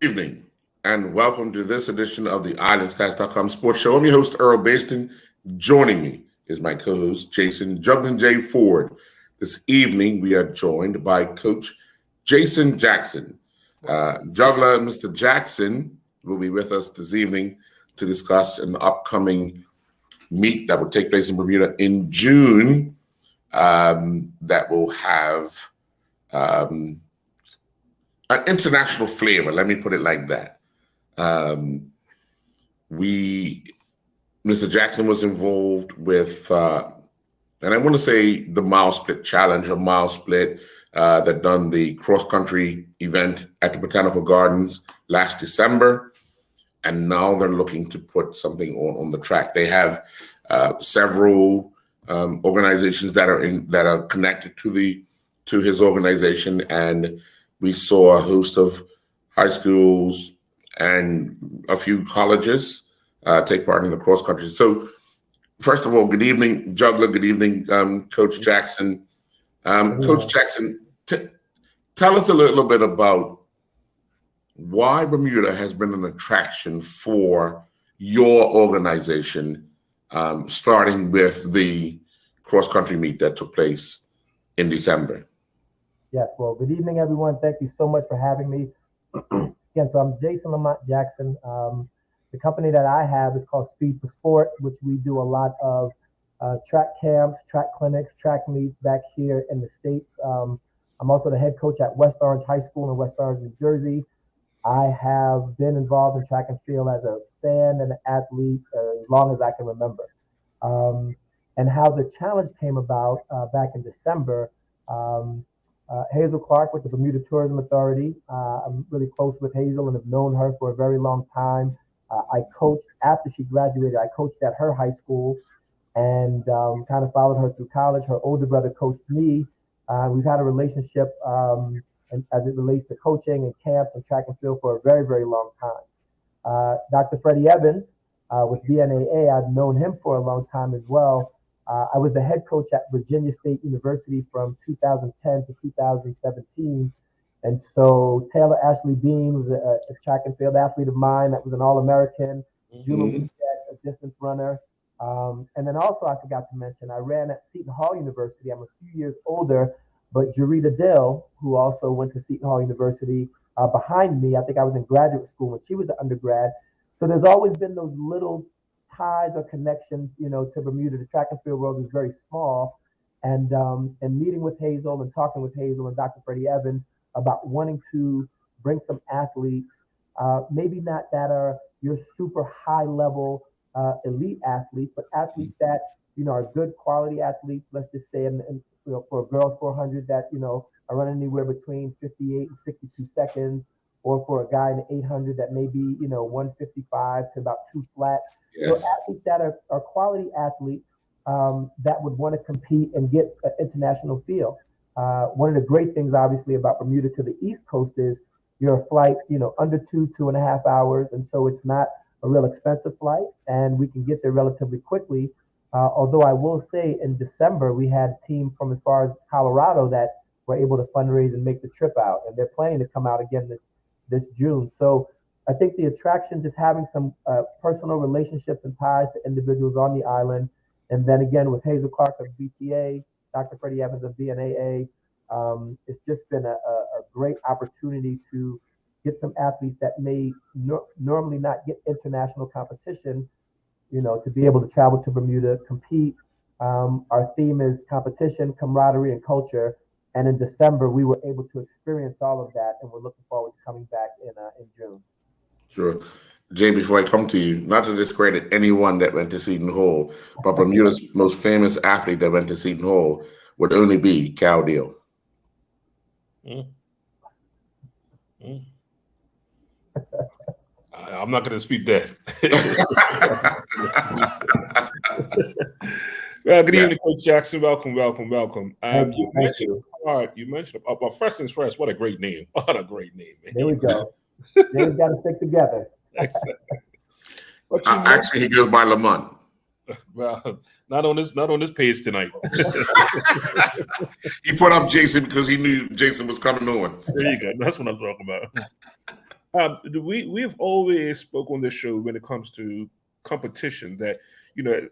Evening, and welcome to this edition of the IslandStats.com Sports Show. I'm your host, Earl Baston. Joining me is my co-host, Jason Juggling J. Ford. This evening, we are joined by Coach Jason Jackson. Juggler Mr. Jackson will be with us this evening to discuss an upcoming meet that will take place in Bermuda in June that will have an international flavor. Let me put it like that. Mr. Jackson was involved with, and I want to say the mile split challenge or mile split that done the cross country event at the Botanical Gardens last December. And now they're looking to put something on the track. They have several organizations that are connected to his organization, and we saw a host of high schools and a few colleges take part in the cross country. So, first of all, good evening, Juggler. Good evening, Coach Jackson. Coach Jackson, tell us a little bit about why Bermuda has been an attraction for your organization, starting with the cross-country meet that took place in December. Yes, well, good evening, everyone. Thank you so much for having me. Again, so I'm Jason Lamont Jackson. The company that I have is called Speed for Sport, which we do a lot of track camps, track clinics, track meets back here in the States. I'm also the head coach at West Orange High School in West Orange, New Jersey. I have been involved in track and field as a fan and an athlete as long as I can remember. And how the challenge came about back in December, Hazel Clark with the Bermuda Tourism Authority. I'm really close with Hazel and have known her for a very long time. I coached after she graduated. I coached at her high school and kind of followed her through college. Her older brother coached me. We've had a relationship and as it relates to coaching and camps and track and field for a very, very long time. Dr. Freddie Evans with BNAA, I've known him for a long time as well. I was the head coach at Virginia State University from 2010 to 2017. And so Taylor Ashley Bean was a track and field athlete of mine that was an All-American, Julie, a distance runner. And then also I forgot to mention, I ran at Seton Hall University. I'm a few years older, but Jarita Dill, who also went to Seton Hall University behind me, I think I was in graduate school when she was an undergrad. So there's always been those little ties or connections, to Bermuda. The track and field world is very small. And meeting with Hazel and talking with Hazel and Dr. Freddie Evans about wanting to bring some athletes, maybe not that are your super high level elite athletes, but athletes that, are good quality athletes, let's just say, and for a girls 400 that, are running anywhere between 58 and 62 seconds, or for a guy in the 800 that may be, 155 to about 2 flat. Yes. So athletes that are quality athletes that would want to compete and get an international feel. One of the great things, obviously, about Bermuda to the East Coast is your flight, under 2.5 hours. And so it's not a real expensive flight, and we can get there relatively quickly. Although I will say in December, we had a team from as far as Colorado that were able to fundraise and make the trip out. And they're planning to come out again this June. So I think the attraction, just having some personal relationships and ties to individuals on the island. And then again, with Hazel Clark of BTA, Dr. Freddie Evans of BNAA, it's just been a great opportunity to get some athletes that may normally not get international competition, to be able to travel to Bermuda, compete. Our theme is competition, camaraderie, and culture. And in December, we were able to experience all of that, and we're looking forward to coming back in June. Sure. Jay, before I come to you, not to discredit anyone that went to Seton Hall, but Bermuda's most famous athlete that went to Seton Hall would only be Cal Deal. I'm not going to speak that. Good evening, Coach Jackson. Welcome. You mentioned, but first things first, what a great name. What a great name, man. There we go. They got to stick together. Actually, he goes by Lamont. Well, not on this page tonight. He put up Jason because he knew Jason was coming on. There you go. That's what I'm talking about. We've always spoke on this show when it comes to competition that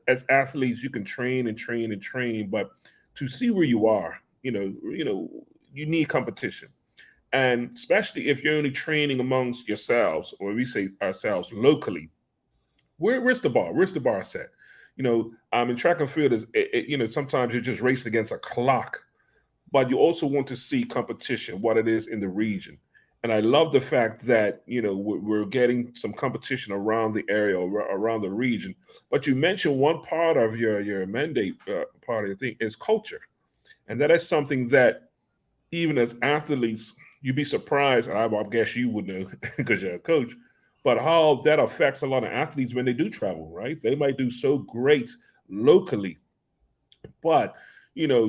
as athletes you can train and train and train, but to see where you are, you need competition, and especially if you're only training amongst yourselves, or we say ourselves locally. Where's the bar? Where's the bar set? In track and field is sometimes you're just racing against a clock, but you also want to see competition, what it is in the region. And I love the fact that we're getting some competition around the area, around the region. But you mentioned one part of your mandate, part of the thing is culture, and that is something that even as athletes, you'd be surprised. And I guess you would know because you're a coach, but how that affects a lot of athletes when they do travel. Right? They might do so great locally, but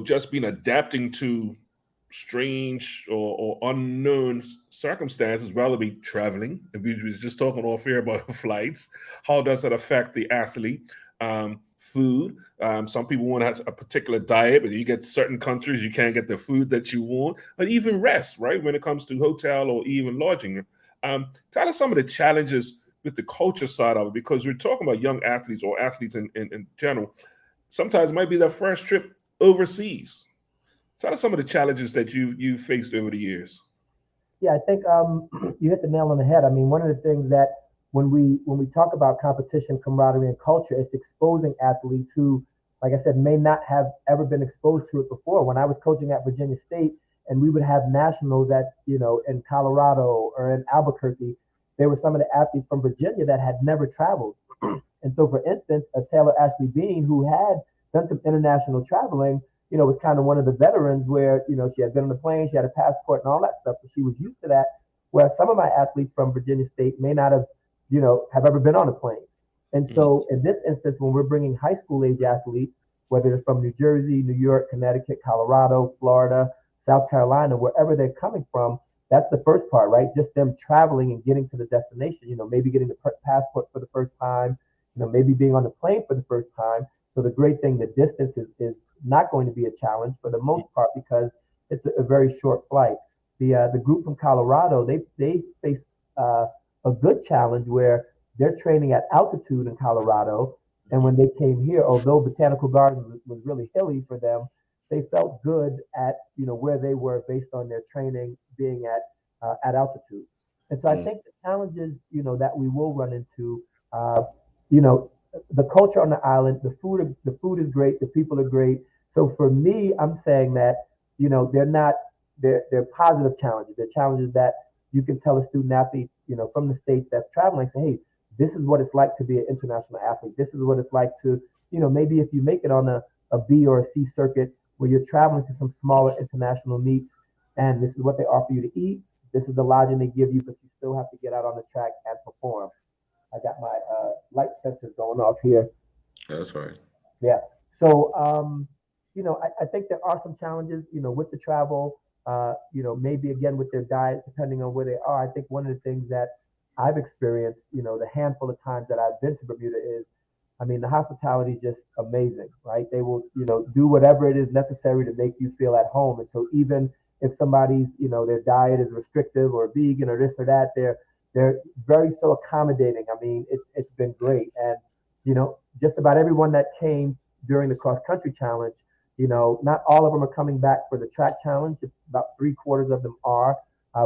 just being adapting to strange or unknown circumstances, rather be traveling. And we was just talking off here about flights. How does that affect the athlete? Food. Some people want to have a particular diet, but you get certain countries you can't get the food that you want. But even rest, right? When it comes to hotel or even lodging. Tell us some of the challenges with the culture side of it, because we're talking about young athletes or athletes in general. Sometimes it might be their first trip overseas. Tell us some of the challenges that you've faced over the years. Yeah, I think you hit the nail on the head. I mean, one of the things that when we talk about competition, camaraderie, and culture, it's exposing athletes who, like I said, may not have ever been exposed to it before. When I was coaching at Virginia State, and we would have nationals at in Colorado or in Albuquerque, there were some of the athletes from Virginia that had never traveled. And so, for instance, a Taylor Ashley Bean, who had done some international traveling, was kind of one of the veterans where, she had been on the plane, she had a passport and all that stuff. So she was used to that. Whereas some of my athletes from Virginia State may not have, have ever been on a plane. And so in this instance, when we're bringing high school age athletes, whether they're from New Jersey, New York, Connecticut, Colorado, Florida, South Carolina, wherever they're coming from, that's the first part, right? Just them traveling and getting to the destination, maybe getting the passport for the first time, maybe being on the plane for the first time. So the great thing, the distance is not going to be a challenge for the most part because it's a very short flight. The group from Colorado, they face a good challenge where they're training at altitude in Colorado. And when they came here, although Botanical Gardens was really hilly for them, they felt good at where they were based on their training being at altitude. And so I think the challenges that we will run into, the culture on the island, the food is great, the people are great. So for me, I'm saying that they're positive challenges. They're challenges that you can tell a student athlete from the States that's traveling, say, hey, this is what it's like to be an international athlete. This is what it's like to maybe if you make it on a B or a C circuit where you're traveling to some smaller international meets, and this is what they offer you to eat. This is the lodging they give you, but you still have to get out on the track and perform. I got my light sensors going off here. That's right. Yeah. So, I think there are some challenges, with the travel, maybe again with their diet, depending on where they are. I think one of the things that I've experienced, the handful of times that I've been to Bermuda is, the hospitality is just amazing, right? They will, do whatever it is necessary to make you feel at home. And so even if somebody's, their diet is restrictive or vegan or this or that, they're very so accommodating. It's been great. And, just about everyone that came during the cross country challenge, not all of them are coming back for the track challenge. About 3/4 of them are.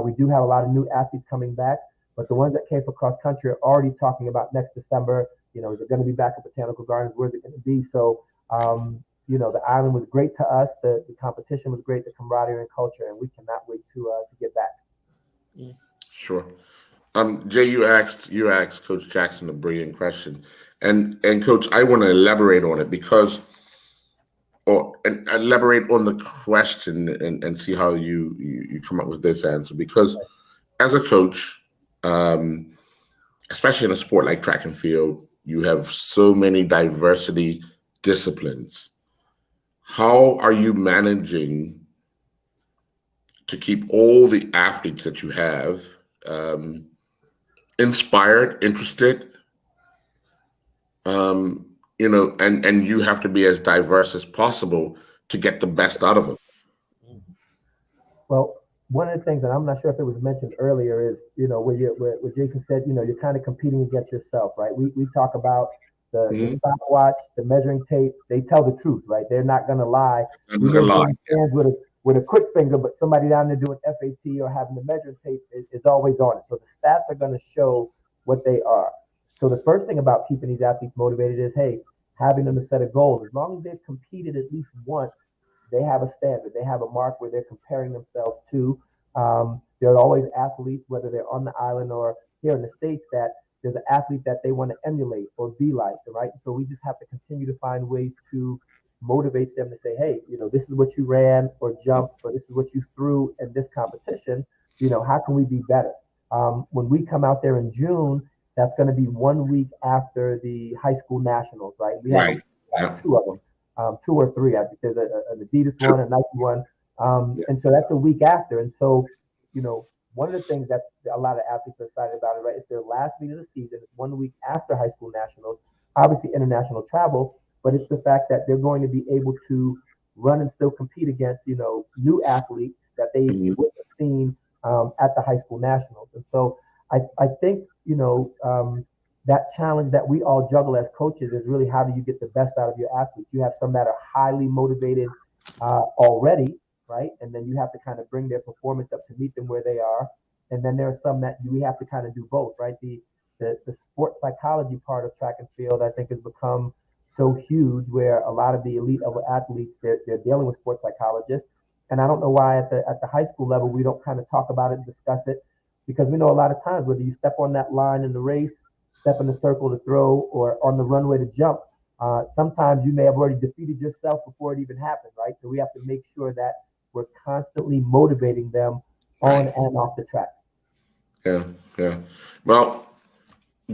We do have a lot of new athletes coming back, but the ones that came for cross country are already talking about next December. Is it going to be back at Botanical Gardens? Where's it going to be? So, the island was great to us. The competition was great, the camaraderie and culture, and we cannot wait to get back. Sure. Jay, you asked Coach Jackson a brilliant question, and Coach, I want to elaborate on it and elaborate on the question and see how you come up with this answer. Because as a coach, especially in a sport like track and field, you have so many diversity disciplines. How are you managing to keep all the athletes that you have inspired, interested, and you have to be as diverse as possible to get the best out of them? Well, one of the things, and I'm not sure if it was mentioned earlier, is, where Jason said, you're kind of competing against yourself, right? We talk about the Mhm. stopwatch, the measuring tape. They tell the truth, right? They're not going to lie. I'm We not may gonna be lie. in the stands with a quick finger, but somebody down there doing FAT or having the measuring tape is always on it. So the stats are going to show what they are. So the first thing about keeping these athletes motivated is, hey, having them to set a goal. As long as they've competed at least once, they have a standard. They have a mark where they're comparing themselves to. There are always athletes, whether they're on the island or here in the States, that there's an athlete that they want to emulate or be like, right? So we just have to continue to find ways to motivate them to say, hey, this is what you ran or jumped, or this is what you threw in this competition. How can we be better? When we come out there in June, that's going to be 1 week after the high school nationals, right? We have Right. Yeah. two of them, 2 or 3. I think there's an Adidas one, a Nike one, and so that's a week after. And so, one of the things that a lot of athletes are excited about, right? It's their last meet of the season. It's 1 week after high school nationals, obviously international travel, but it's the fact that they're going to be able to run and still compete against, new athletes that they Mhm. wouldn't have seen at the high school nationals. And so I think, that challenge that we all juggle as coaches is really, how do you get the best out of your athletes? You have some that are highly motivated already, right? And then you have to kind of bring their performance up to meet them where they are. And then there are some that we have to kind of do both, right? The sports psychology part of track and field, I think, has become so huge, where a lot of the elite level athletes, they're dealing with sports psychologists. And I don't know why at the high school level we don't kind of talk about it and discuss it, because we know a lot of times, whether you step on that line in the race, step in the circle to throw, or on the runway to jump, sometimes you may have already defeated yourself before it even happened, right? So we have to make sure that we're constantly motivating them on Right. and off the track. Yeah. Yeah. Well,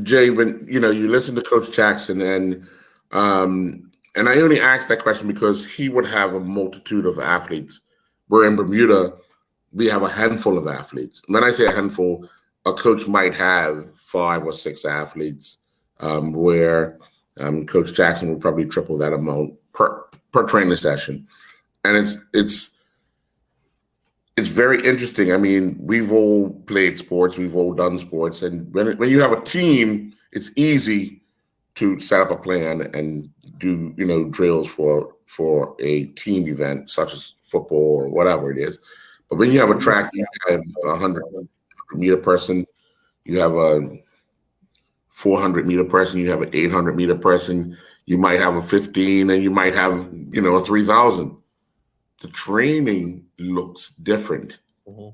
Jay, when you listen to Coach Jackson, and I only asked that question because he would have a multitude of athletes. Where in Bermuda, we have a handful of athletes. When I say a handful, a coach might have 5 or 6 athletes, where Coach Jackson will probably triple that amount per training session, and it's very interesting. I mean, we've all played sports, we've all done sports, and when you have a team, it's easy to set up a plan and do drills for a team event such as football or whatever it is. But when you have a track, you have a 100-meter person, you have a 400-meter person, you have an 800-meter person, you might have a 15, and you might have a 3,000. The training looks different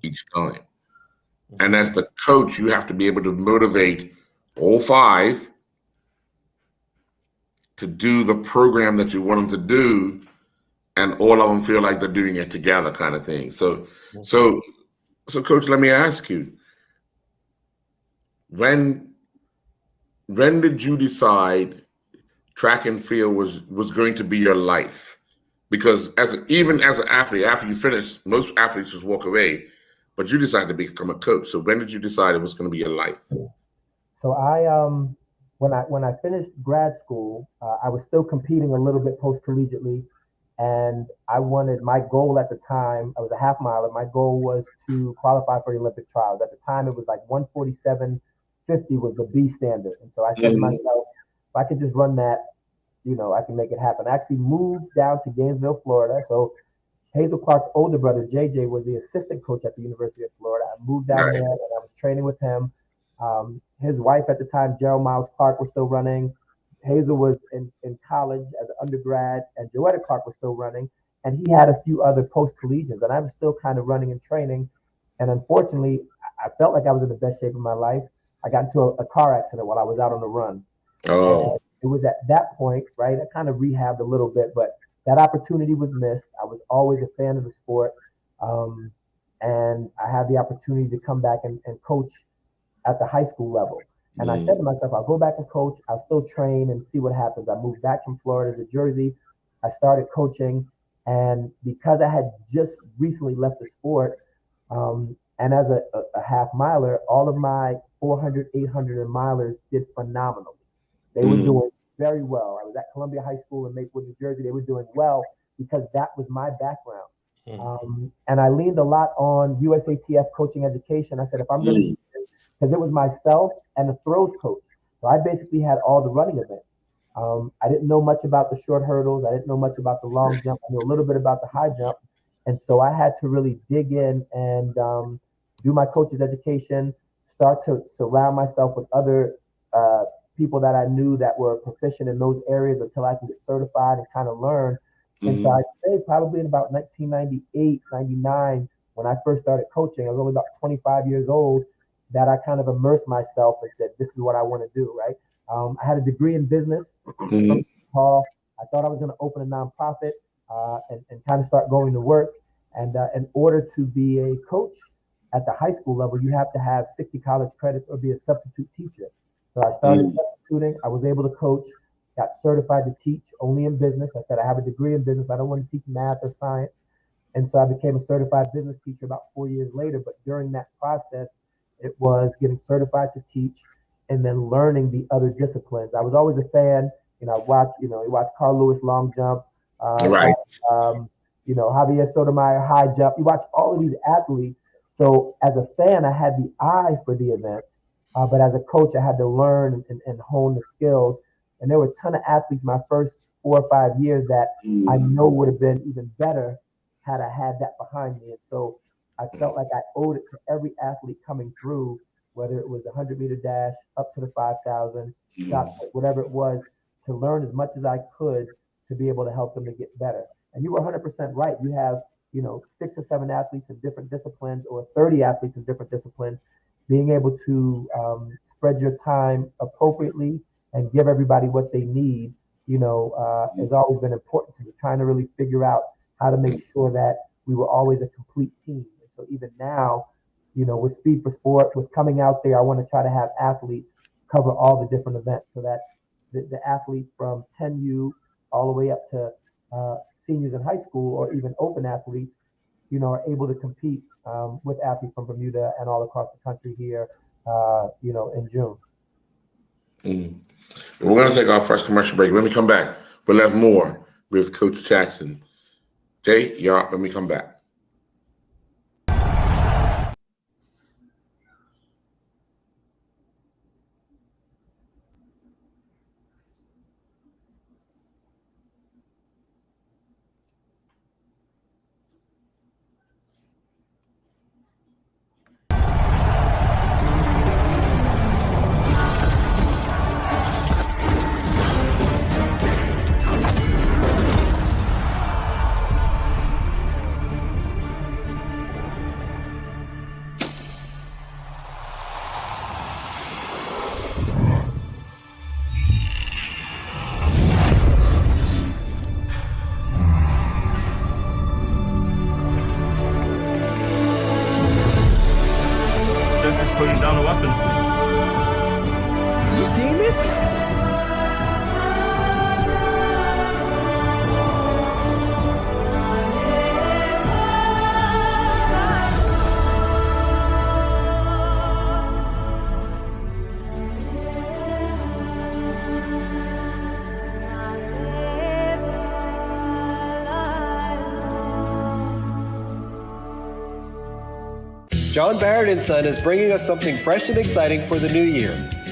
each time. And as the coach, you have to be able to motivate all 5 to do the program that you want them to do, and all of them feel like they're doing it together, kind of thing. So Coach, let me ask you, when did you decide track and field was going to be your life? Because even as an athlete, after you finish, most athletes just walk away, but you decided to become a coach. So when did you decide it was going to be your life? So when I finished grad school, I was still competing a little bit post collegiately, and my goal at the time. I was a half miler. My goal was to qualify for the Olympic trials. At the time, it was like 1:47:50 was the B standard, and so I said to myself, if I could just run that, I can make it happen. I actually moved down to Gainesville, Florida. So Hazel Clark's older brother, JJ, was the assistant coach at the University of Florida. I moved down there and I was training with him. His wife at the time, Gerald Miles Clark, was still running. Hazel was in college as an undergrad, and Joetta Clark was still running. And he had a few other post collegians, and I was still kind of running and training. And unfortunately, I felt like I was in the best shape of my life. I got into a car accident while I was out on the run. Oh. And it was at that point, right? I kind of rehabbed a little bit, but that opportunity was missed. I was always a fan of the sport. And I had the opportunity to come back and coach at the high school level. And I said to myself, I'll go back and coach. I'll still train and see what happens. I moved back from Florida to Jersey. I started coaching. And because I had just recently left the sport, and as a half miler, all of my 400, 800 and milers did phenomenally. They were doing very well. I was at Columbia High School in Maplewood, New Jersey. They were doing well because that was my background. And I leaned a lot on USATF coaching education. I said, if I'm going to, because it was myself and the throws coach. So I basically had all the running events. I didn't know much about the short hurdles. I didn't know much about the long jump. I knew a little bit about the high jump. And so I had to really dig in and do my coach's education, start to surround myself with other people that I knew that were proficient in those areas until I can get certified and kind of learn. And so I'd say probably in about 1998, 99, when I first started coaching, I was only about 25 years old, that I kind of immersed myself and said, this is what I want to do, right? I had a degree in business from Paul. I thought I was going to open a nonprofit and kind of start going to work. And in order to be a coach at the high school level, you have to have 60 college credits or be a substitute teacher. So I started substituting. I was able to coach, got certified to teach only in business. I said, I have a degree in business. I don't want to teach math or science. And so I became a certified business teacher about 4 years later. But during that process, it was getting certified to teach and then learning the other disciplines. I was always a fan. You watch Carl Lewis long jump, Right. Javier Sotomayor high jump. You watch all of these athletes. So as a fan, I had the eye for the events, but as a coach, I had to learn and hone the skills. And there were a ton of athletes my first 4 or 5 years that I know would have been even better had I had that behind me. And so I felt like I owed it to every athlete coming through, whether it was the 100-meter dash up to the 5,000, whatever it was, to learn as much as I could to be able to help them to get better. And you were 100% right. You have, 6 or 7 athletes in different disciplines or 30 athletes in different disciplines. Being able to spread your time appropriately and give everybody what they need, has always been important to me, trying to really figure out how to make sure that we were always a complete team. And so even now, with Speed for Sport, with coming out there, I want to try to have athletes cover all the different events so that the athletes from 10U all the way up to seniors in high school or even open athletes, are able to compete with athletes from Bermuda and all across the country here, in June. We're going to take our first commercial break. When we come back, we'll have more with Coach Jackson. Jay, you're up when we come back. Putting down the weapons. You seen this? John Barrett & Son is bringing us something fresh and exciting for the new year.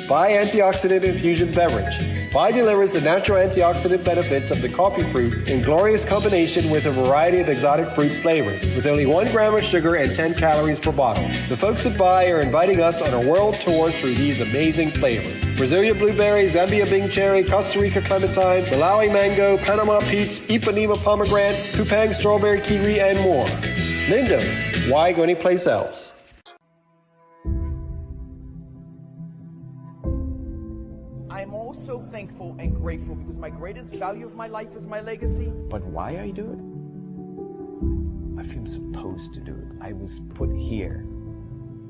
Bai Antioxidant Infusion Beverage. Bai delivers the natural antioxidant benefits of the coffee fruit in glorious combination with a variety of exotic fruit flavors, with only 1 gram of sugar and 10 calories per bottle. The folks at Bai are inviting us on a world tour through these amazing flavors. Brasilia blueberry, Zambia Bing cherry, Costa Rica clementine, Malawi mango, Panama peach, Ipanema pomegranate, Kupang strawberry kiwi, and more. Lindo's. Why go anyplace else? I'm also thankful and grateful because my greatest value of my life is my legacy. But why I do it? I feel supposed to do it. I was put here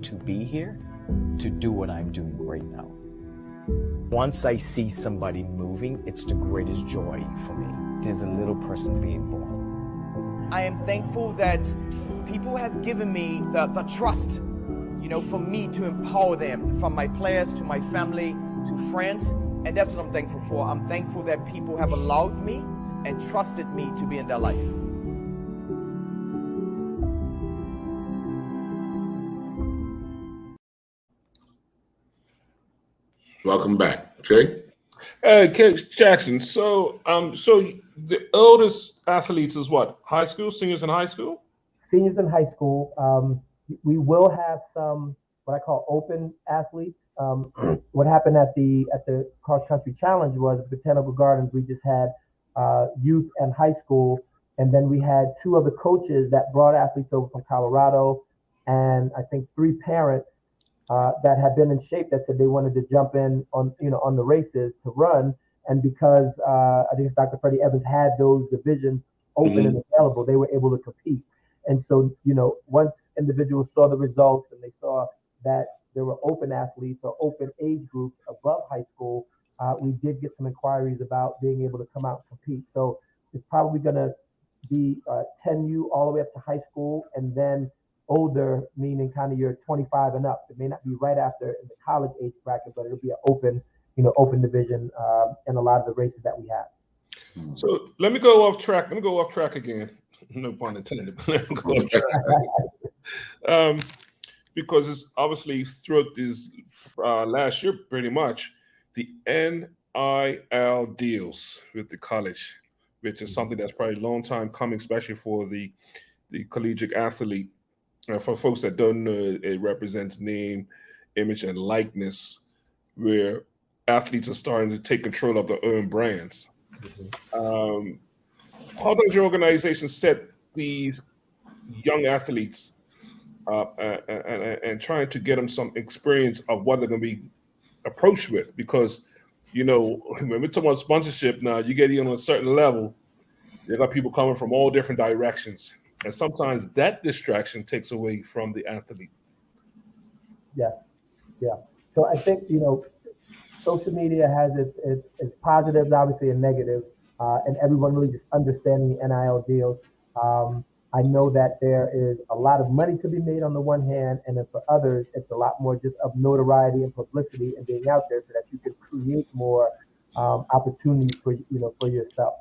to be here, to do what I'm doing right now. Once I see somebody moving, it's the greatest joy for me. There's a little person being born. I am thankful that people have given me the trust, for me to empower them, from my players to my family to friends. And that's what I'm thankful for. I'm thankful that people have allowed me and trusted me to be in their life. Welcome back, Jay. Coach Jackson. So, so the oldest athletes is what? High school, seniors in high school? Seniors in high school. We will have some what I call open athletes. What happened at the cross country challenge was Botanical Gardens. We just had youth and high school, and then we had two of the coaches that brought athletes over from Colorado, and I think 3 parents that had been in shape that said they wanted to jump in on the races to run. And because I think it's Dr. Freddie Evans had those divisions open and available, they were able to compete. And so, once individuals saw the results and they saw that there were open athletes or open age groups above high school, we did get some inquiries about being able to come out and compete. So it's probably going to be 10U all the way up to high school, and then older, meaning kind of you're 25 and up. It may not be right after in the college age bracket, but it'll be an open division in a lot of the races that we have. So let me go off track. Let me go off track again. No pun intended. Let me go off track. Because it's obviously throughout this last year, pretty much, the NIL deals with the college, which is something that's probably a long time coming, especially for the collegiate athlete. For folks that don't know, it represents name, image, and likeness, where athletes are starting to take control of their own brands. How does your organization set these young athletes and trying to get them some experience of what they're going to be approached with? Because, when we're talking about sponsorship now, you get on a certain level, you got people coming from all different directions. And sometimes that distraction takes away from the athlete. Yeah. So I think, social media has its positives, obviously, and negatives, and everyone really just understanding the NIL deals. I know that there is a lot of money to be made on the one hand, and then for others, it's a lot more just of notoriety and publicity and being out there so that you can create more opportunities for yourself.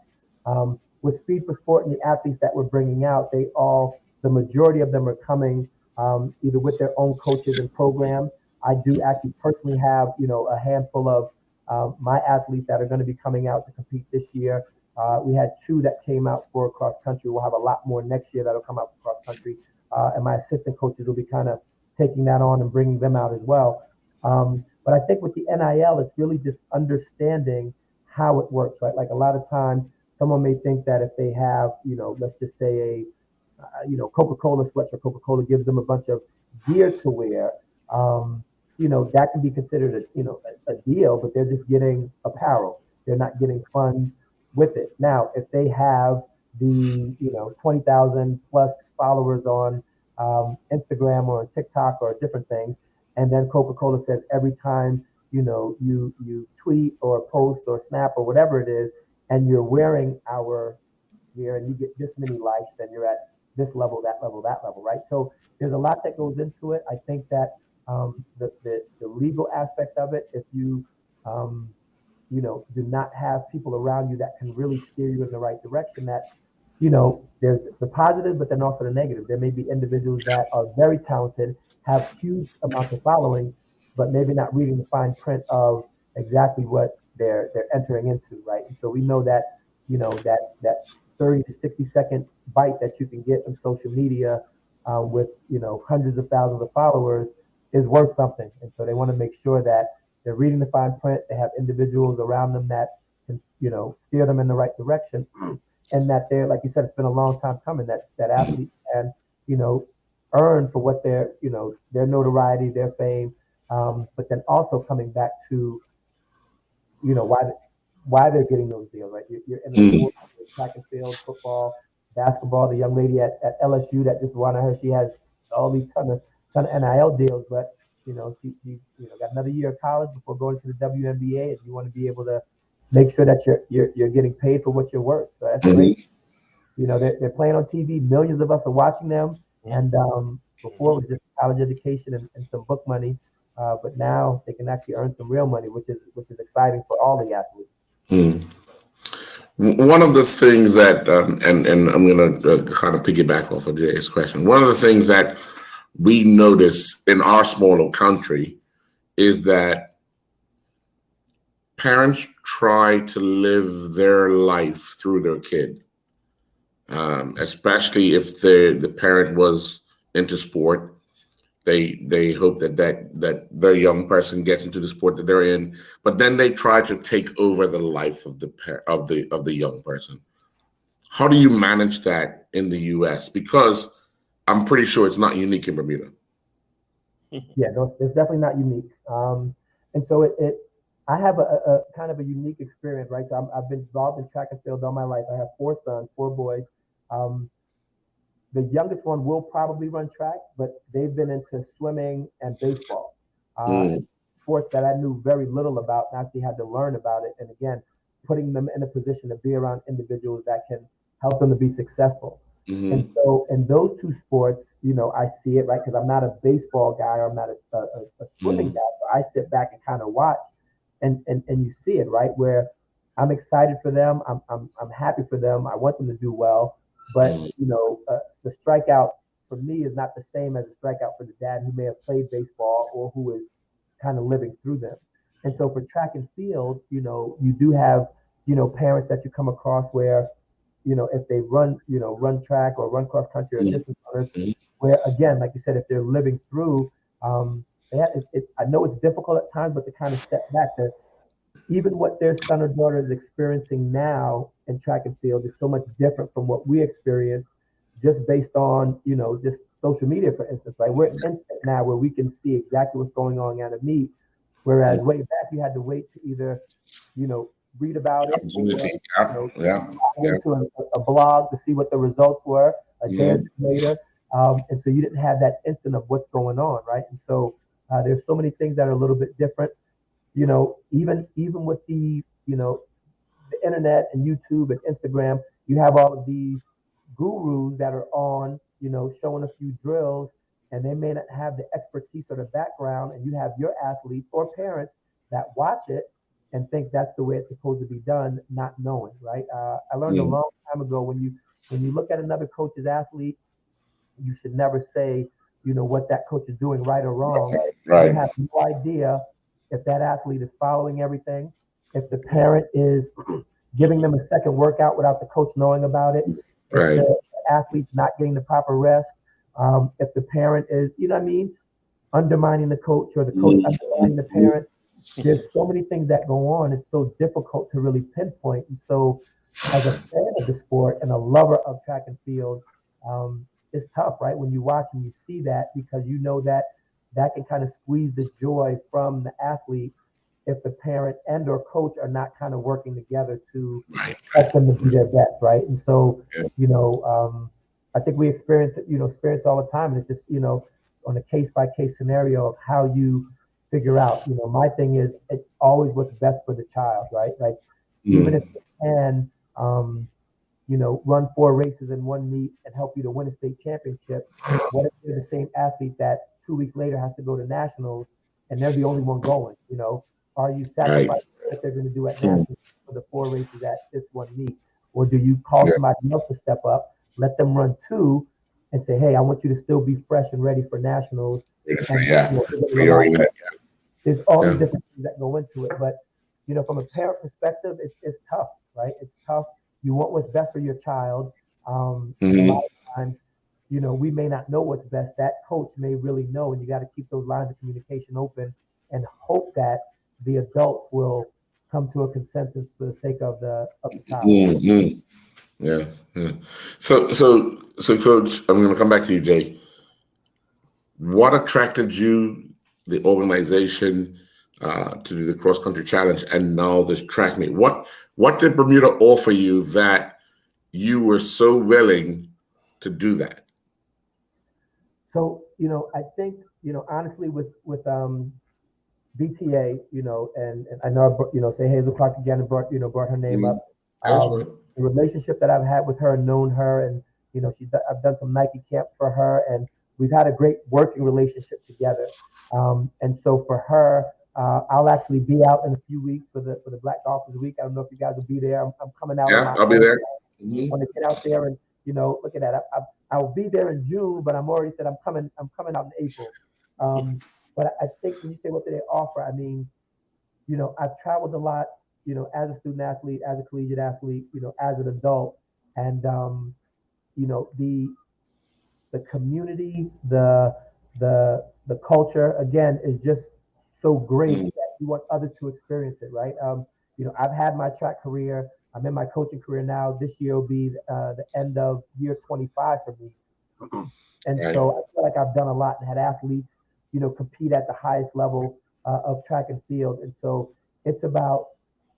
With Speed for Sport and the athletes that we're bringing out, the majority of them are coming either with their own coaches and programs. I do actually personally have, a handful of my athletes that are going to be coming out to compete this year. We had 2 that came out for cross country. We'll have a lot more next year that'll come out for cross country. And my assistant coaches will be kind of taking that on and bringing them out as well. But I think with the NIL, it's really just understanding how it works, right? Like a lot of times, someone may think that if they have, let's just say Coca-Cola sweatshirt, Coca-Cola gives them a bunch of gear to wear. That can be considered a deal, but they're just getting apparel. They're not getting funds with it. Now, if they have the 20,000 plus followers on Instagram or TikTok or different things, and then Coca-Cola says every time you tweet or post or snap or whatever it is, and you're wearing our gear and you get this many likes, then you're at this level, that level, right? So there's a lot that goes into it. I think that the legal aspect of it, if you do not have people around you that can really steer you in the right direction, that there's the positive, but then also the negative. There may be individuals that are very talented, have huge amounts of following, but maybe not reading the fine print of exactly what they're entering into, right? And so we know that that 30 to 60 second bite that you can get on social media with hundreds of thousands of followers is worth something. And so they want to make sure that they're reading the fine print, they have individuals around them that can steer them in the right direction, and that they're, like you said, it's been a long time coming, that athletes can earn for what their notoriety, their fame, but then also coming back to why they're getting those deals, right? You're in the sport, track and field, football, basketball. The young lady at LSU that just won her, she has all these ton of NIL deals, but she got another year of college before going to the WNBA, and you want to be able to make sure that you're getting paid for what you're worth. So that's great. They're playing on TV. Millions of us are watching them, and before it was just college education and some book money. But now they can actually earn some real money, which is exciting for all the athletes. One of the things that, and I'm going to kind of piggyback off of Jay's question. One of the things that we notice in our smaller country is that parents try to live their life through their kid, especially if the parent was into sport. They hope that their young person gets into the sport that they're in, but then they try to take over the life of the young person. How do you manage that in the U.S.? Because I'm pretty sure it's not unique in Bermuda. Yeah, no, it's definitely not unique. And so I have a kind of a unique experience, right? So I've been involved in track and field all my life. I have 4 sons, 4 boys. The youngest one will probably run track, but they've been into swimming and baseball, sports that I knew very little about and actually had to learn about it. And again, putting them in a position to be around individuals that can help them to be successful. And so in those 2 sports, you know, I see it, right? Because I'm not a baseball guy or I'm not a swimming guy. So I sit back and kind of watch and you see it, right? Where I'm excited for them. I'm happy for them. I want them to do well. But, you know, the strikeout for me is not the same as a strikeout for the dad who may have played baseball or who is kind of living through them. And so for track and field, you know, you do have, you know, parents that you come across where, you know, if they run track or run cross country or distance runners, where again, like you said, if they're living through, I know it's difficult at times, but to kind of step back to even what their son or daughter is experiencing now in track and field is so much different from what we experience just based on, you know, just social media, for instance, right? We're instant now where we can see exactly what's going on at a meet. Whereas way back, you had to wait to either, you know, read about it, or, into a blog to see what the results were a day or 2 later. And so you didn't have that instant of what's going on, right? And so there's so many things that are a little bit different. You know, even with the, you know, the internet and YouTube and Instagram, you have all of these gurus that are on, you know, showing a few drills, and they may not have the expertise or the background, and you have your athletes or parents that watch it and think that's the way it's supposed to be done, not knowing, right? I learned a long time ago when you look at another coach's athlete, you should never say, you know, what that coach is doing right or wrong. Right. You have no idea if that athlete is following everything, if the parent is giving them a second workout without the coach knowing about it, if the athlete's not getting the proper rest, if the parent is, you know what I mean, undermining the coach or the coach undermining the parent. There's so many things that go on. It's so difficult to really pinpoint. And so as a fan of the sport and a lover of track and field, it's tough, right? When you watch and you see that, because you know that can kind of squeeze the joy from the athlete if the parent and or coach are not kind of working together to help them to be their best, right? And so, you know, I think we experience all the time. And it's just, you know, on a case-by-case scenario of how you figure out, you know, my thing is it's always what's best for the child, right? Like even if you can, you know, run 4 races in one meet and help you to win a state championship, what if they're the same athlete that 2 weeks later has to go to nationals and they're the only one going, you know? Are you sacrificing what they're going to do at nationals for the 4 races at this one meet? Or do you call somebody else to step up, let them run 2 and say, hey, I want you to still be fresh and ready for nationals. There's all these different things that go into it. But, you know, from a parent perspective, it's tough, right? It's tough. You want what's best for your child. A lot of times, you know, we may not know what's best. That coach may really know, and you got to keep those lines of communication open and hope that the adults will come to a consensus for the sake of the child. Yeah. So, Coach, I'm going to come back to you, Jay. What attracted you, the organization, to do the cross country challenge and now this track meet? What did Bermuda offer you that you were so willing to do that? So, you know, I think, you know, honestly, with BTA, you know, and I know, you know, say Hazel Clark again and brought her name up. The relationship that I've had with her and known her, and, you know, I've done some Nike camps for her, and we've had a great working relationship together. And so for her, I'll actually be out in a few weeks for the Black Golfers Week. I don't know if you guys will be there. I'm coming out. Yeah, I'll be there. I want to get out there and, you know, look at that. I'll be there in June, but I'm already said I'm coming out in April. But I think when you say what do they offer, I mean, I've traveled a lot, as a student athlete, as a collegiate athlete, as an adult, and the community, the culture, again, is just so great that you want others to experience it, right? I've had my track career. I'm in my coaching career now. This year will be the end of year 25 for me. And so I feel like I've done a lot and had athletes, compete at the highest level of track and field. And so it's about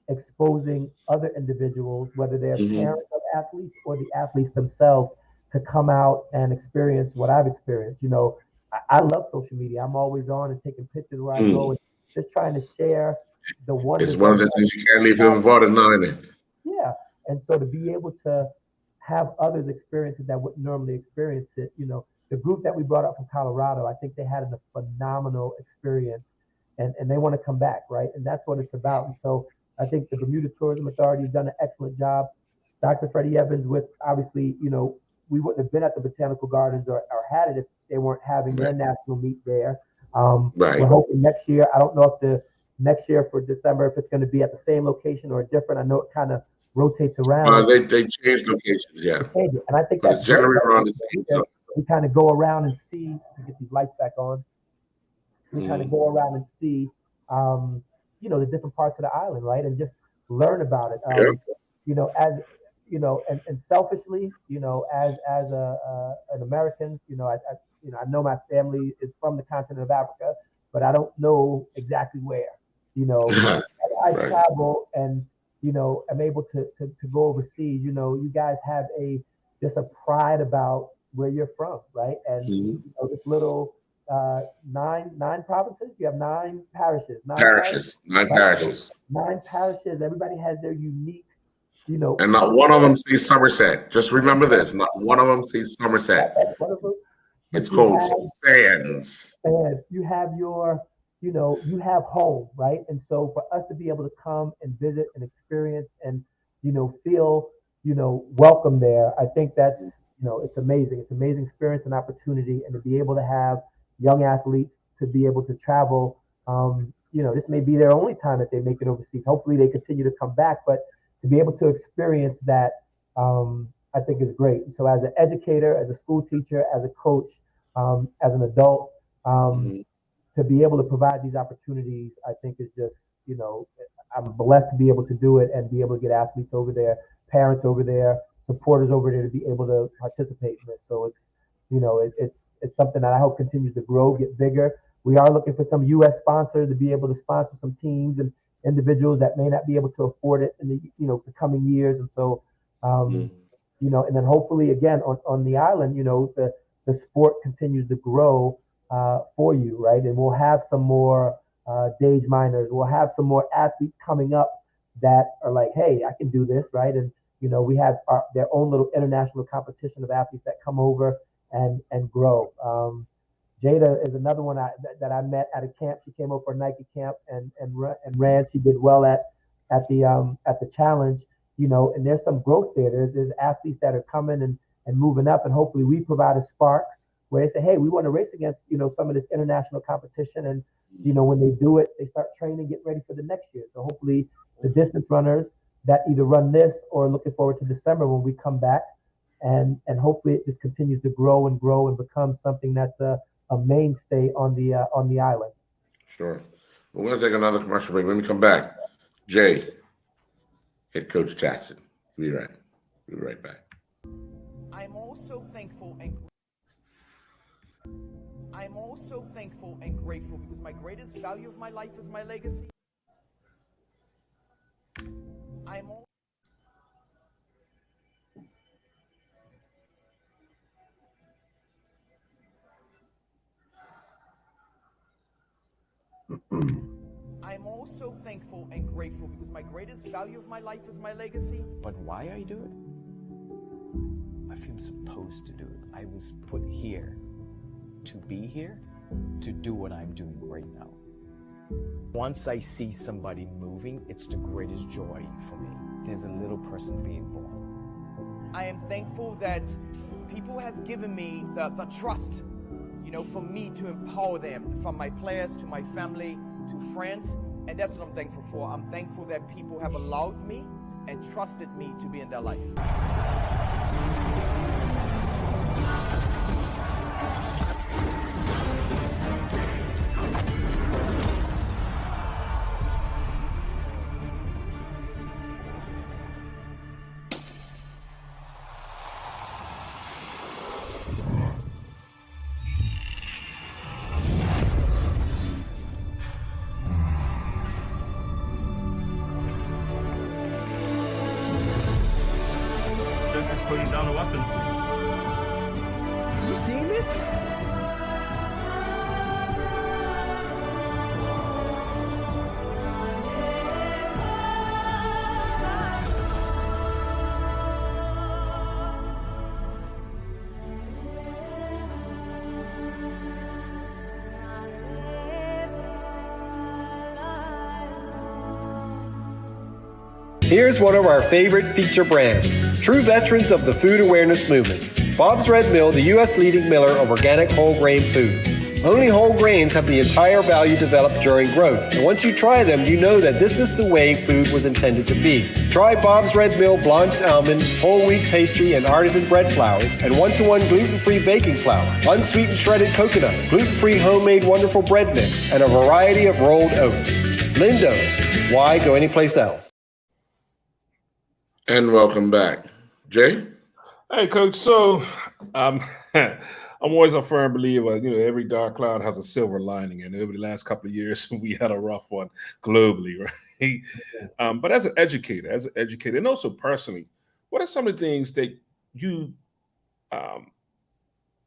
exposing other individuals, whether they're parents of athletes or the athletes themselves, to come out and experience what I've experienced. I love social media. I'm always on and taking pictures where I go and just trying to share the wonders. It's one of the things you can't leave involved in knowing. Yeah. And so to be able to have others experience it that wouldn't normally experience it, the group that we brought up from Colorado, I think they had a phenomenal experience and they want to come back, right? And that's what it's about. And so I think the Bermuda Tourism Authority has done an excellent job. Dr. Freddie Evans with, obviously, we wouldn't have been at the Botanical Gardens or had it if they weren't having their national meet there. We're hoping next year. I don't know if the next year for December, if it's going to be at the same location or different. I know it kind of rotates around. They changed locations, yeah. And I think that's generally around the same. We kind of go around and see, get these lights back on. We kind of go around and see, the different parts of the island, right? And just learn about it. And selfishly, as an American, I know my family is from the continent of Africa, but I don't know exactly where. I travel and I'm able to go overseas. You guys have just a pride about where you're from, right? And this little 9 provinces. You have 9 parishes. 9 parishes. 9 parishes. Everybody has their unique. And not one of them says Somerset. Just remember this: not one of them says Somerset. It's called Sands. And you have you have home, right? And so for us to be able to come and visit and experience and feel welcome there, I think that's it's amazing. It's an amazing experience and opportunity, and to be able to have young athletes to be able to travel. This may be their only time that they make it overseas. Hopefully, they continue to come back, but to be able to experience that, I think is great. So as an educator, as a school teacher, as a coach, as an adult, to be able to provide these opportunities, I think is just, I'm blessed to be able to do it and be able to get athletes over there, parents over there, supporters over there to be able to participate in it. So it's something that I hope continues to grow, get bigger. We are looking for some U.S. sponsors to be able to sponsor some teams and individuals that may not be able to afford it in the coming years. And so, and then hopefully again on the island, the sport continues to grow for you, right? And we'll have some more Dage minors. We'll have some more athletes coming up that are like, hey, I can do this, right? And we have their own little international competition of athletes that come over and grow. Jada is another one that I met at a camp. She came over for a Nike camp and ran. She did well at the challenge, and there's some growth there. There's athletes that are coming and moving up, and hopefully we provide a spark where they say, hey, we want to race against, some of this international competition. And, when they do it, they start training, get ready for the next year. So hopefully the distance runners that either run this or looking forward to December when we come back, and hopefully it just continues to grow and become something that's a mainstay on the island. Sure. We're going to take another commercial break. When we come back, Jay, head coach Jackson. We'll be right back. I'm also thankful and grateful because my greatest value of my life is my legacy. I'm also thankful and grateful because my greatest value of my life is my legacy. But why I do it? I feel supposed to do it. I was put here to be here, to do what I'm doing right now. Once I see somebody moving, it's the greatest joy for me. There's a little person being born. I am thankful that people have given me the trust, for me to empower them, from my players to my family to friends. And that's what I'm thankful for. I'm thankful that people have allowed me and trusted me to be in their life. They're just putting down the weapons. You seeing this? Here's one of our favorite feature brands, true veterans of the food awareness movement. Bob's Red Mill, the U.S. leading miller of organic whole grain foods. Only whole grains have the entire value developed during growth. And once you try them, you know that this is the way food was intended to be. Try Bob's Red Mill blanched almond, whole wheat pastry, and artisan bread flours, and 1-to-1 gluten-free baking flour, unsweetened shredded coconut, gluten-free homemade wonderful bread mix, and a variety of rolled oats. Lindo's. Why go anyplace else? And welcome back. Jay? Hey, Coach. So, I'm always a firm believer. Every dark cloud has a silver lining, and over the last couple of years, we had a rough one globally, right? But as an educator, and also personally, what are some of the things that you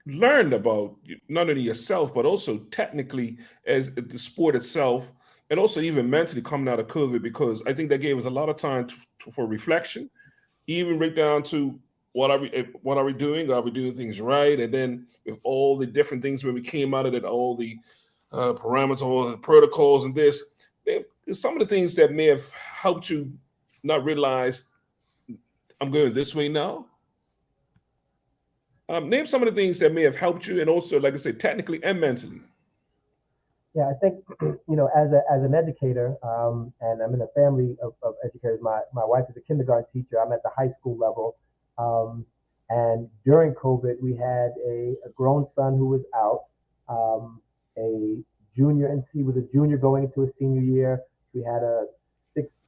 learned about not only yourself but also technically as the sport itself, and also even mentally coming out of COVID? Because I think that gave us a lot of time for reflection, even right down to what are we doing? Are we doing things right? And then with all the different things when we came out of it, all the parameters, all the protocols, and there's some of the things that may have helped you not realize I'm going this way now. Name some of the things that may have helped you, and also, like I said, technically and mentally. Yeah, I think, as an educator, and I'm in a family of educators. My wife is a kindergarten teacher. I'm at the high school level. And during COVID, we had a grown son who was out, a junior, and he was a junior going into his senior year. We had a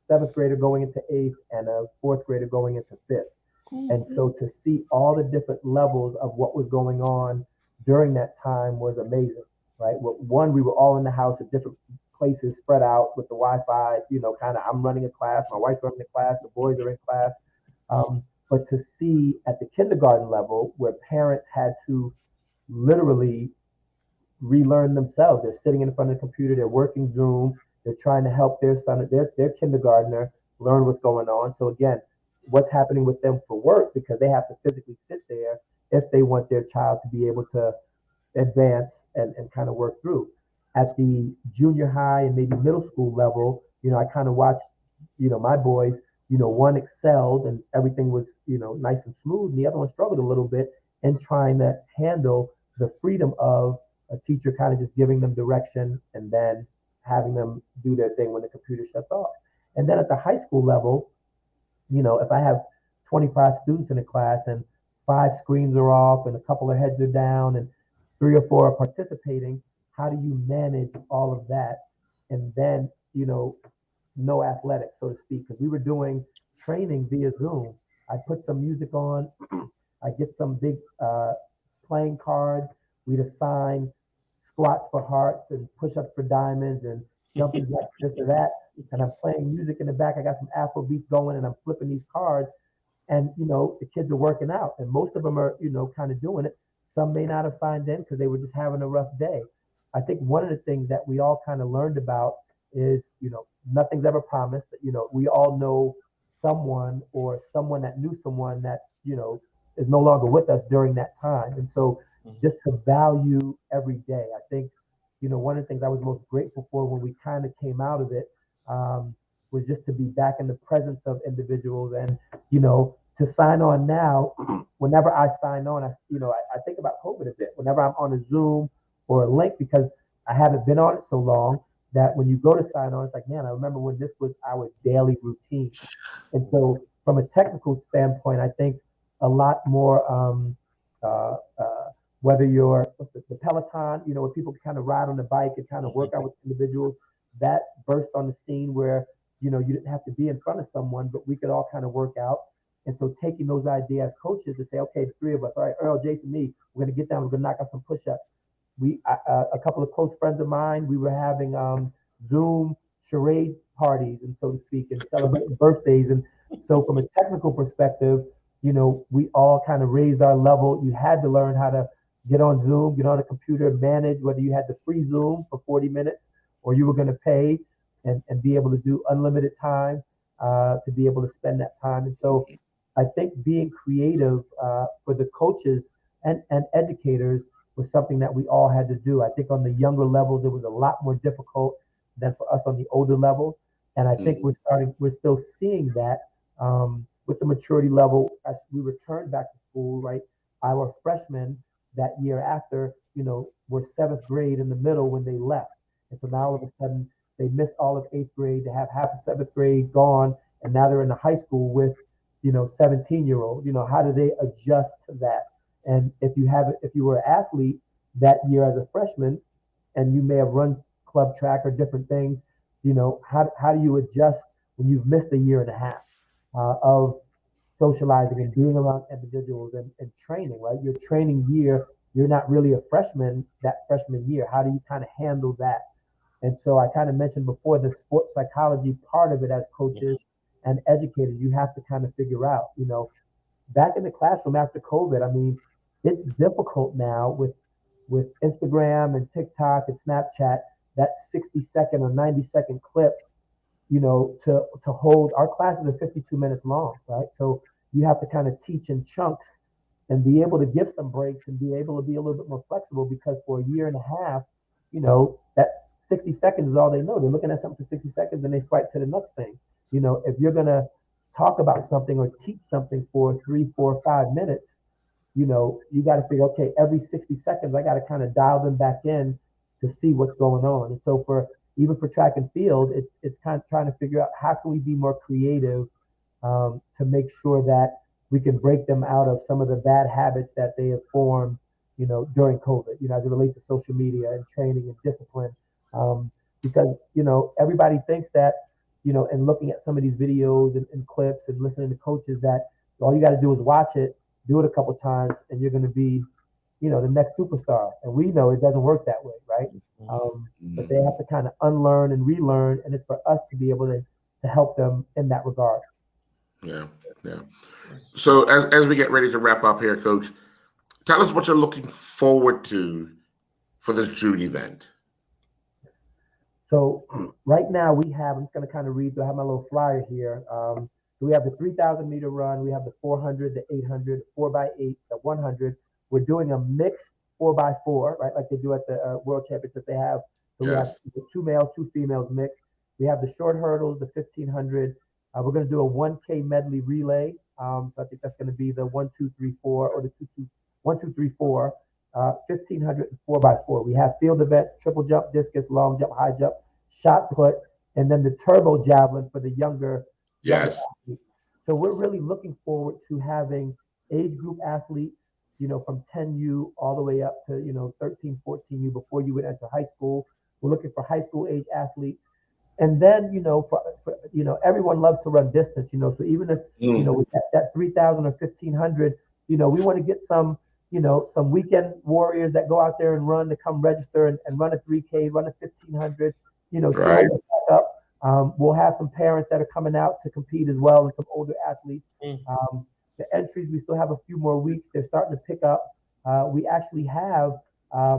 seventh grader going into eighth, and a fourth grader going into fifth. And so to see all the different levels of what was going on during that time was amazing. Right. Well, one, we were all in the house at different places, spread out with the Wi-Fi. I'm running a class, my wife's running a class, the boys are in class. But to see at the kindergarten level where parents had to literally relearn themselves. They're sitting in front of the computer, they're working Zoom, they're trying to help their son, their kindergartner learn what's going on. So again, what's happening with them for work, because they have to physically sit there if they want their child to be able to advance and kind of work through. At the junior high and maybe middle school level, I kind of watched, my boys, one excelled and everything was, nice and smooth, and the other one struggled a little bit in trying to handle the freedom of a teacher kind of just giving them direction and then having them do their thing when the computer shuts off. And then at the high school level, if I have 25 students in a class and 5 screens are off and a couple of heads are down and 3 or 4 are participating, how do you manage all of that? And then, no athletics, so to speak, because we were doing training via Zoom. I put some music on, I get some big playing cards, we'd assign squats for hearts and push-ups for diamonds and jumping jacks, this or that. And I'm playing music in the back. I got some Afro beats going and I'm flipping these cards. And, the kids are working out. And most of them are, kind of doing it. Some may not have signed in because they were just having a rough day. I think one of the things that we all kind of learned about is, nothing's ever promised. We all know someone or someone that knew someone that, is no longer with us during that time. And so just to value every day, I think, one of the things I was most grateful for when we kind of came out of it was just to be back in the presence of individuals and, to sign on now. Whenever I sign on, I think about COVID a bit. Whenever I'm on a Zoom or a link, because I haven't been on it so long, that when you go to sign on, it's like, man, I remember when this was our daily routine. And so from a technical standpoint, I think a lot more, whether you're the Peloton, where people can kind of ride on the bike and kind of work out with individuals, that burst on the scene where, you didn't have to be in front of someone, but we could all kind of work out. And so taking those ideas as coaches to say, okay, the three of us, all right, Earl, Jason, me, we're going to get down, we're going to knock out some push-ups. A couple of close friends of mine, we were having Zoom charade parties, and so to speak, and celebrating birthdays. And so from a technical perspective, we all kind of raised our level. You had to learn how to get on Zoom, get on a computer, manage whether you had the free Zoom for 40 minutes or you were going to pay and be able to do unlimited time to be able to spend that time. And so I think being creative for the coaches and educators was something that we all had to do. I think on the younger levels, it was a lot more difficult than for us on the older level. And I think we're still seeing that with the maturity level as we return back to school, right? Our freshmen that year after, were seventh grade in the middle when they left. And so now all of a sudden they missed all of eighth grade, they have half of seventh grade gone, and now they're in the high school with, 17-year-old. How do they adjust to that? And if you were an athlete that year as a freshman, and you may have run club track or different things, how do you adjust when you've missed a year and a half of socializing and being around individuals and training, right? Your training year, you're not really a freshman that freshman year. How do you kind of handle that? And so I kind of mentioned before the sports psychology part of it as coaches and educators, you have to kind of figure out, back in the classroom after COVID, I mean, it's difficult now with Instagram and TikTok and Snapchat, that 60-second or 90-second clip, to hold. Our classes are 52 minutes long, right? So you have to kind of teach in chunks and be able to give some breaks and be able to be a little bit more flexible, because for a year and a half, that's 60 seconds is all they know. They're looking at something for 60 seconds and they swipe to the next thing. If you're going to talk about something or teach something for 3, 4, 5 minutes, you got to figure, okay, every 60 seconds, I got to kind of dial them back in to see what's going on. And so even for track and field, it's kind of trying to figure out how can we be more creative to make sure that we can break them out of some of the bad habits that they have formed, during COVID, as it relates to social media and training and discipline. Because, everybody thinks that, and looking at some of these videos and clips and listening to coaches, that all you got to do is watch it, do it a couple times, and you're going to be, the next superstar. And we know it doesn't work that way, right? But they have to kind of unlearn and relearn, and it's for us to be able to help them in that regard. Yeah. So as we get ready to wrap up here, Coach, tell us what you're looking forward to for this June event. So right now I'm just going to kind of read, I have my little flyer here. So we have the 3,000 meter run, we have the 400, the 800, 4x8, the 100. We're doing a mixed 4x4, right? Like they do at the World Championship. They have, so we have 2 males, 2 females mixed. We have the short hurdles, the 1,500. We're going to do a 1K medley relay. So I think that's going to be the 1, 2, 3, 4, or the 1, 2, 3, 4, 1,500 and 4x4. We have field events, triple jump, discus, long jump, high jump, shot put, and then the turbo javelin for the younger athletes. So we're really looking forward to having age group athletes, from 10U all the way up to, 13, 14U before you would enter high school. We're looking for high school age athletes. And then, for everyone loves to run distance, so even if, with that 3,000 or 1,500, we want to get some weekend warriors that go out there and run to come register and run a 3K, run a 1,500, Right. We'll have some parents that are coming out to compete as well, and some older athletes. The entries, we still have a few more weeks. They're starting to pick up. We actually have, I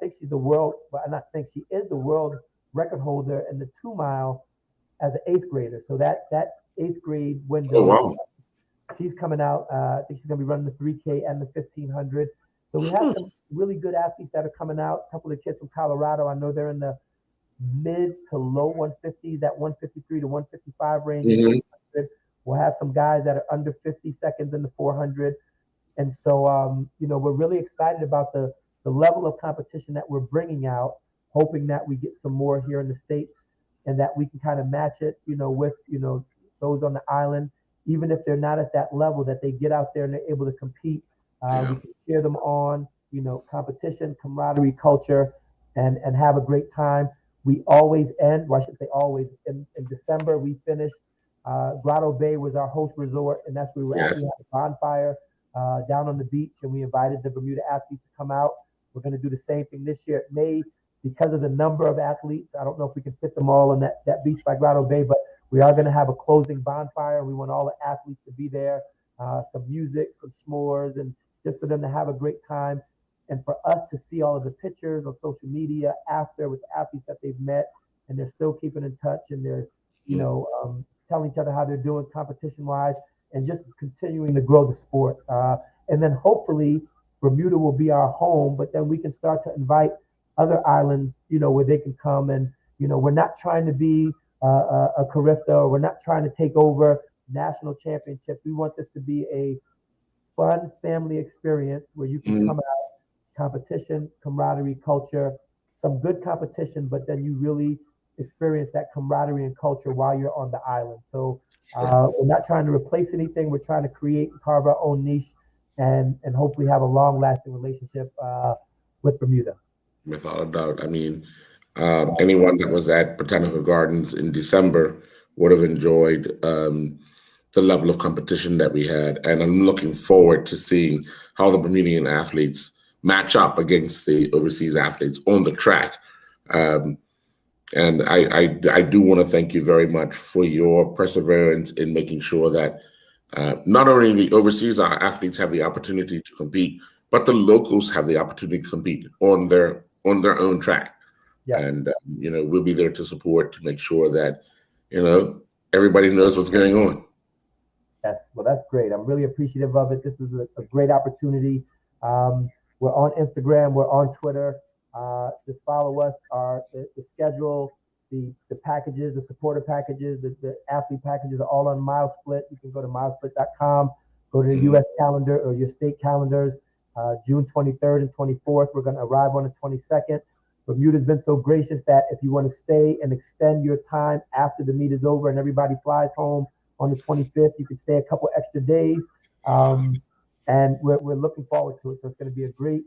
think she is the world record holder in the 2 mile as an 8th grader. So that 8th grade window, she's coming out. I think she's going to be running the 3K and the 1,500. So we have some really good athletes that are coming out. A couple of kids from Colorado. I know they're in the mid to low 150s, that 153 to 155 range. We'll have some guys that are under 50 seconds in the 400. And so, we're really excited about the level of competition that we're bringing out. hoping that we get some more here in the States and that we can kind of match it, with, those on the island, even if they're not at that level, that they get out there and they're able to compete. We can cheer them on, competition, camaraderie, culture, and have a great time. We always end, well, I should say always, in December, we finished, Grotto Bay was our host resort, and that's where we actually had a bonfire down on the beach, and we invited the Bermuda athletes to come out. We're going to do the same thing this year. It may, because of the number of athletes, I don't know if we can fit them all in that beach by Grotto Bay, but we are going to have a closing bonfire. We want all the athletes to be there, some music, some s'mores, and just for them to have a great time. And for us to see all of the pictures on social media after with the athletes that they've met, and they're still keeping in touch, and they're, telling each other how they're doing competition-wise, and just continuing to grow the sport. And then hopefully Bermuda will be our home, but then we can start to invite other islands, where they can come. And, we're not trying to be a Carifta, we're not trying to take over national championships. We want this to be a fun family experience where you can come out, competition, camaraderie, culture, some good competition, but then you really experience that camaraderie and culture while you're on the island. So we're not trying to replace anything. We're trying to create and carve our own niche and hopefully have a long-lasting relationship with Bermuda. Without a doubt. I mean, anyone that was at Botanical Gardens in December would have enjoyed the level of competition that we had. And I'm looking forward to seeing how the Bermudian athletes match up against the overseas athletes on the track. And I do want to thank you very much for your perseverance in making sure that not only the overseas athletes have the opportunity to compete, but the locals have the opportunity to compete on their own track. Yeah. And we'll be there to support, to make sure that everybody knows what's going on. Yes, well, that's great. I'm really appreciative of it. This is a great opportunity. We're on Instagram. We're on Twitter. Just follow us. The schedule, the packages, the supporter packages, the athlete packages are all on MileSplit. You can go to milesplit.com, go to the U.S. calendar or your state calendars. June 23rd and 24th. We're going to arrive on the 22nd. Bermuda's been so gracious that if you want to stay and extend your time after the meet is over and everybody flies home on the 25th, you can stay a couple extra days. And we're looking forward to it. So it's going to be a great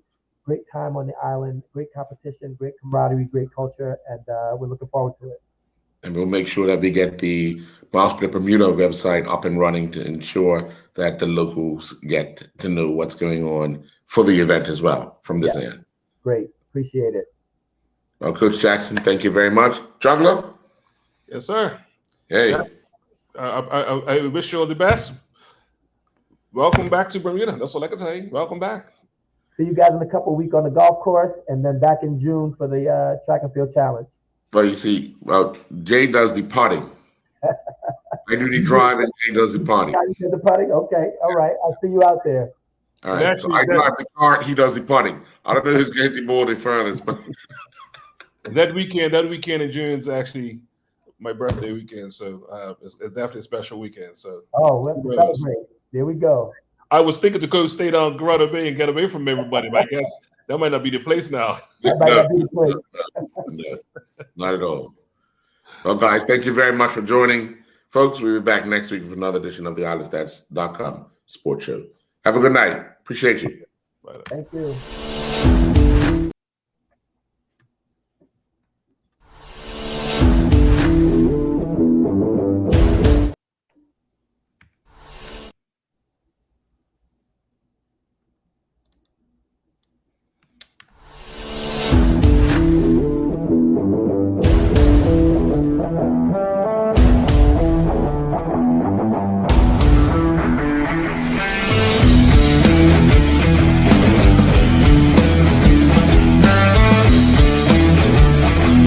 time on the island, great competition, great camaraderie, great culture, and we're looking forward to it. And we'll make sure that we get the MileSplit Bermuda website up and running to ensure that the locals get to know what's going on for the event as well from this end. Great. Appreciate it. Well, Coach Jackson, thank you very much. Juggler? Yes, sir. Hey. Yes. I wish you all the best. Welcome back to Bermuda. That's all I can say. Welcome back. See you guys in a couple of weeks on the golf course, and then back in June for the track and field challenge. Well, you see, Jay does the putting. I do the drive, and Jay does the putting. You did the putting? Okay. All right. I'll see you out there. All right. So I drive the car, he does the putting. I don't know who's going to hit the ball the furthest, but that weekend in June is actually my birthday weekend, so it's definitely a special weekend. So let's celebrate. There we go. I was thinking to go stay down Grotto Bay and get away from everybody, but I guess that might not be the place now. That might not be the place. No, not at all. Well, guys, thank you very much for joining. Folks, we'll be back next week with another edition of the IslandStats.com Sports Show. Have a good night. Appreciate you. Thank you.